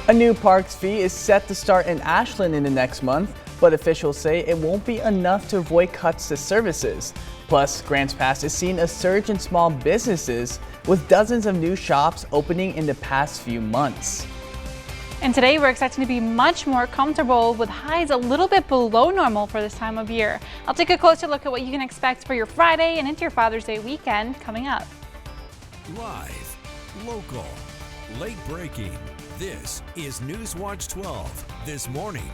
A new parks fee is set to start in Ashland in the next month, but officials say it won't be enough to avoid cuts to services. Plus, Grants Pass is seeing a surge in small businesses, with dozens of new shops opening in the past few months. And today we're expecting to be much more comfortable with highs a little bit below normal for this time of year. I'll take a closer look at what you can expect for your Friday and into your Father's Day weekend coming up. Live, local, late breaking. This is NewsWatch 12 this morning.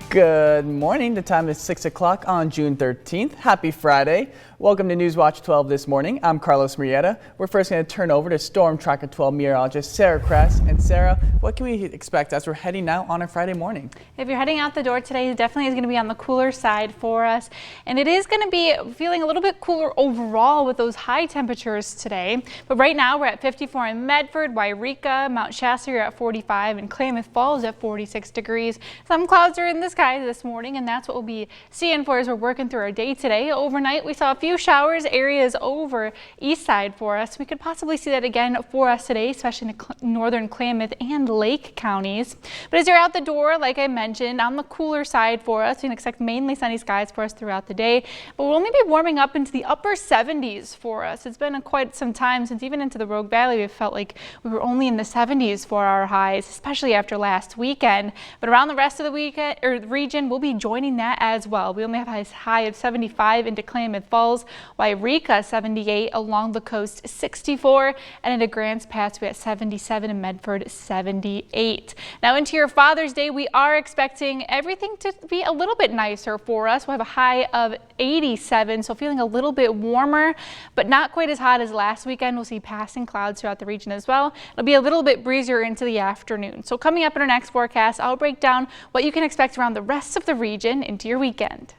Good morning. The time is 6 o'clock on June 13th. Happy Friday. Welcome to NewsWatch 12 this morning. I'm Carlos Murrieta. We're first going to turn over to Storm Tracker 12 meteorologist Sarah Kress. And Sarah, what can we expect as we're heading out on a Friday morning? If you're heading out the door today, it definitely is going to be on the cooler side for us. And it is going to be feeling a little bit cooler overall with those high temperatures today. But right now we're at 54 in Medford, Wairika, Mount Shasta are at 45, and Klamath Falls at 46 degrees. Some clouds are in the sky this morning, and that's what we'll be seeing for as we're working through our day today. Overnight, we saw a few showers areas over east side for us. We could possibly see that again for us today, especially in the northern Klamath and Lake counties. But as you're out the door, like I mentioned, on the cooler side for us, we can expect mainly sunny skies for us throughout the day. But we'll only be warming up into the upper 70s for us. It's been quite some time since even into the Rogue Valley, we felt like we were only in the 70s for our highs, especially after last weekend. But around the rest of the weekend or the region, we'll be joining that as well. We only have a high of 75 into Klamath Falls, Wairika 78, along the coast 64, and into Grants Pass we at 77, and Medford 78. Now into your Father's Day, we are expecting everything to be a little bit nicer for us. We'll have a high of 87, so feeling a little bit warmer, but not quite as hot as last weekend. We'll see passing clouds throughout the region as well. It'll be a little bit breezier into the afternoon. So coming up in our next forecast, I'll break down what you can expect around the rest of the region into your weekend.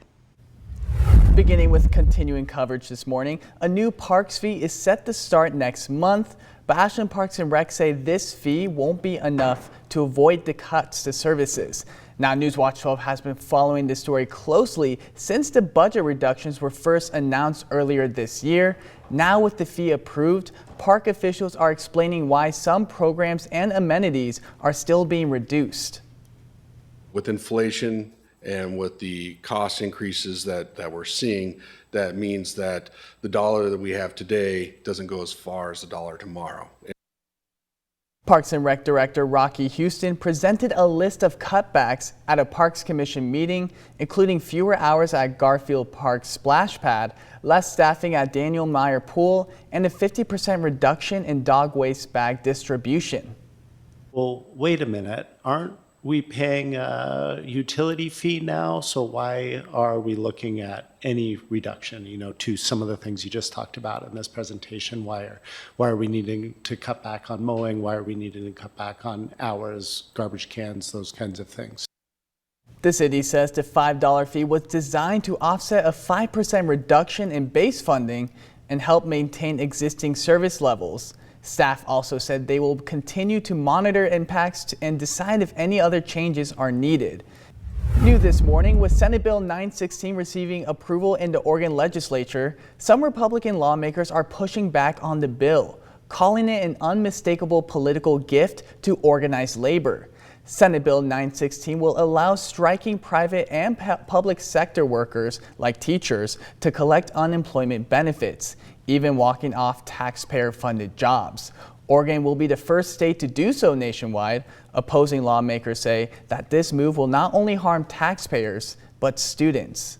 Beginning with continuing coverage this morning, a new parks fee is set to start next month, but Ashland Parks and Rec say this fee won't be enough to avoid the cuts to services. Now, NewsWatch 12 has been following this story closely since the budget reductions were first announced earlier this year. Now, with the fee approved, park officials are explaining why some programs and amenities are still being reduced. With inflation and with the cost increases that we're seeing, that means that the dollar that we have today doesn't go as far as the dollar tomorrow. Parks and Rec Director Rocky Houston presented a list of cutbacks at a Parks Commission meeting, including fewer hours at Garfield Park Splash Pad, less staffing at Daniel Meyer Pool, and a 50% reduction in dog waste bag distribution. Well, wait a minute, aren't we paying a utility fee now? So why are we looking at any reduction, to some of the things you just talked about in this presentation? Why are we needing to cut back on mowing? Why are we needing to cut back on hours, garbage cans, those kinds of things? The city says the $5 fee was designed to offset a 5% reduction in base funding and help maintain existing service levels. Staff also said they will continue to monitor impacts and decide if any other changes are needed. New this morning, with Senate Bill 916 receiving approval in the Oregon legislature, some Republican lawmakers are pushing back on the bill, calling it an unmistakable political gift to organized labor. Senate Bill 916 will allow striking private and public sector workers, like teachers, to collect unemployment benefits, even walking off taxpayer-funded jobs. Oregon will be the first state to do so nationwide. Opposing lawmakers say that this move will not only harm taxpayers, but students.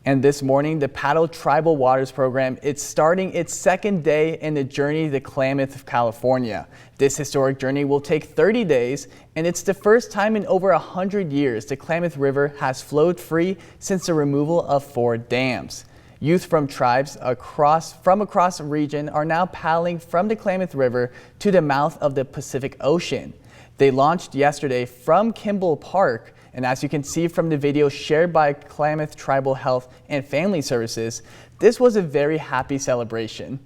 And this morning, the Paddle Tribal Waters Program is starting its second day in the journey to Klamath, California. This historic journey will take 30 days, and it's the first time in over 100 years the Klamath River has flowed free since the removal of 4 dams. Youth from tribes across the region are now paddling from the Klamath River to the mouth of the Pacific Ocean. They launched yesterday from Kimball Park, and as you can see from the video shared by Klamath Tribal Health and Family Services, this was a very happy celebration.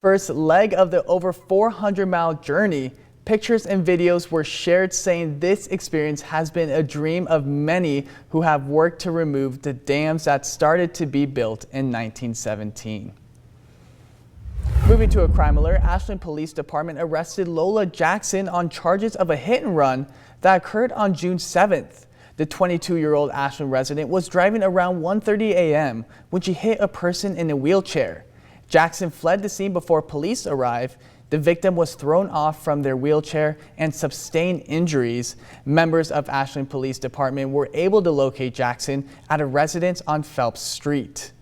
First leg of the over 400-mile journey, Pictures and videos were shared saying this experience has been a dream of many who have worked to remove the dams that started to be built in 1917. Moving to a crime alert, Ashen Police Department arrested Lola Jackson on charges of a hit and run that occurred on June 7th. The 22-year-old Ashen resident was driving around 1:30 a.m. when she hit a person in a wheelchair. Jackson fled the scene before police arrived. The victim was thrown off from their wheelchair and sustained injuries. Members of Ashen Police Department were able to locate Jackson at a residence on Phelps Street.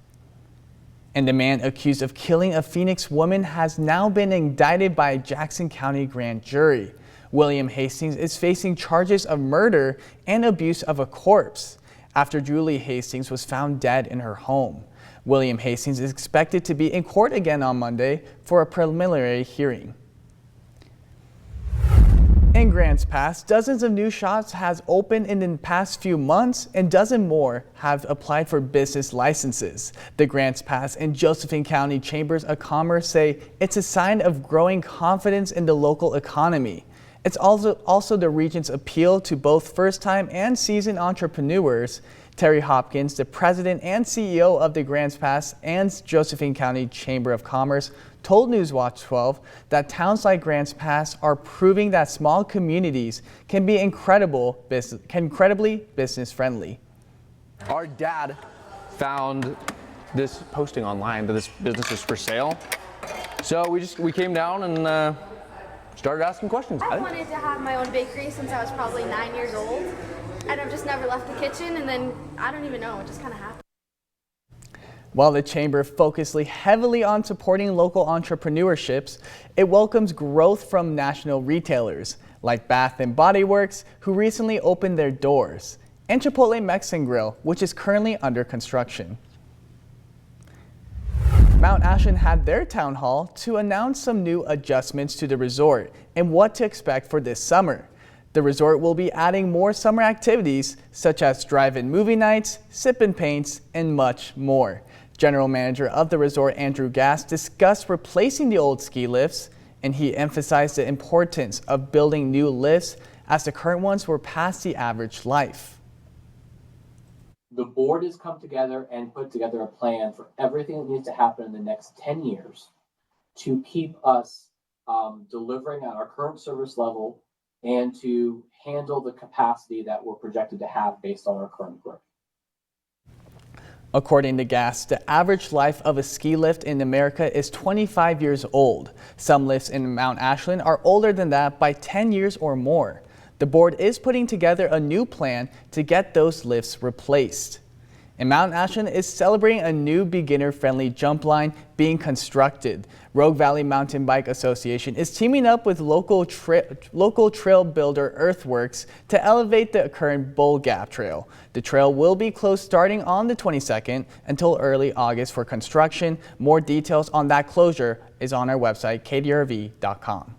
And the man accused of killing a Phoenix woman has now been indicted by a Jackson County grand jury. William Hastings is facing charges of murder and abuse of a corpse after Julie Hastings was found dead in her home. William Hastings is expected to be in court again on Monday for a preliminary hearing. In Grants Pass, dozens of new shops has opened in the past few months and dozens more have applied for business licenses. The Grants Pass and Josephine County Chambers of Commerce say it's a sign of growing confidence in the local economy. It's also the region's appeal to both first-time and seasoned entrepreneurs. Terry Hopkins, the president and CEO of the Grants Pass and Josephine County Chamber of Commerce, told NewsWatch 12 that towns like Grants Pass are proving that small communities can be incredibly business-friendly. Our dad found this posting online that this business is for sale. So we came down and started asking questions. I wanted to have my own bakery since I was probably 9 years old. And I've just never left the kitchen, and then I don't even know, it just kind of happened. While the chamber focuses heavily on supporting local entrepreneurships, it welcomes growth from national retailers like Bath & Body Works, who recently opened their doors, and Chipotle Mexican Grill, which is currently under construction. Mount Ashen had their town hall to announce some new adjustments to the resort and what to expect for this summer. The resort will be adding more summer activities such as drive-in movie nights, sip-in paints, and much more. General Manager of the resort, Andrew Gass, discussed replacing the old ski lifts, and he emphasized the importance of building new lifts as the current ones were past the average life. The board has come together and put together a plan for everything that needs to happen in the next 10 years to keep us delivering at our current service level and to handle the capacity that we're projected to have based on our current growth. According to Gass, the average life of a ski lift in America is 25 years old. Some lifts in Mount Ashland are older than that by 10 years or more. The board is putting together a new plan to get those lifts replaced. And Mount Ashen is celebrating a new beginner-friendly jump line being constructed. Rogue Valley Mountain Bike Association is teaming up with local trail builder Earthworks to elevate the current Bull Gap Trail. The trail will be closed starting on the 22nd until early August for construction. More details on that closure is on our website, kdrv.com.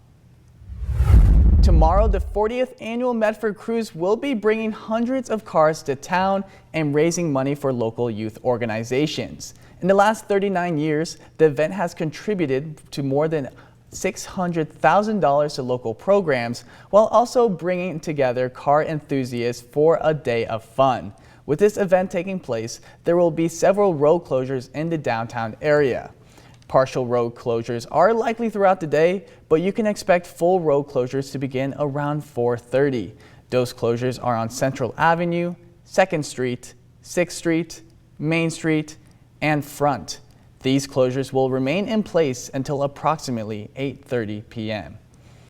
Tomorrow, the 40th annual Medford Cruise will be bringing hundreds of cars to town and raising money for local youth organizations. In the last 39 years, the event has contributed to more than $600,000 to local programs, while also bringing together car enthusiasts for a day of fun. With this event taking place, there will be several road closures in the downtown area. Partial road closures are likely throughout the day, but you can expect full road closures to begin around 4:30. Those closures are on Central Avenue, 2nd Street, 6th Street, Main Street, and Front. These closures will remain in place until approximately 8:30 p.m.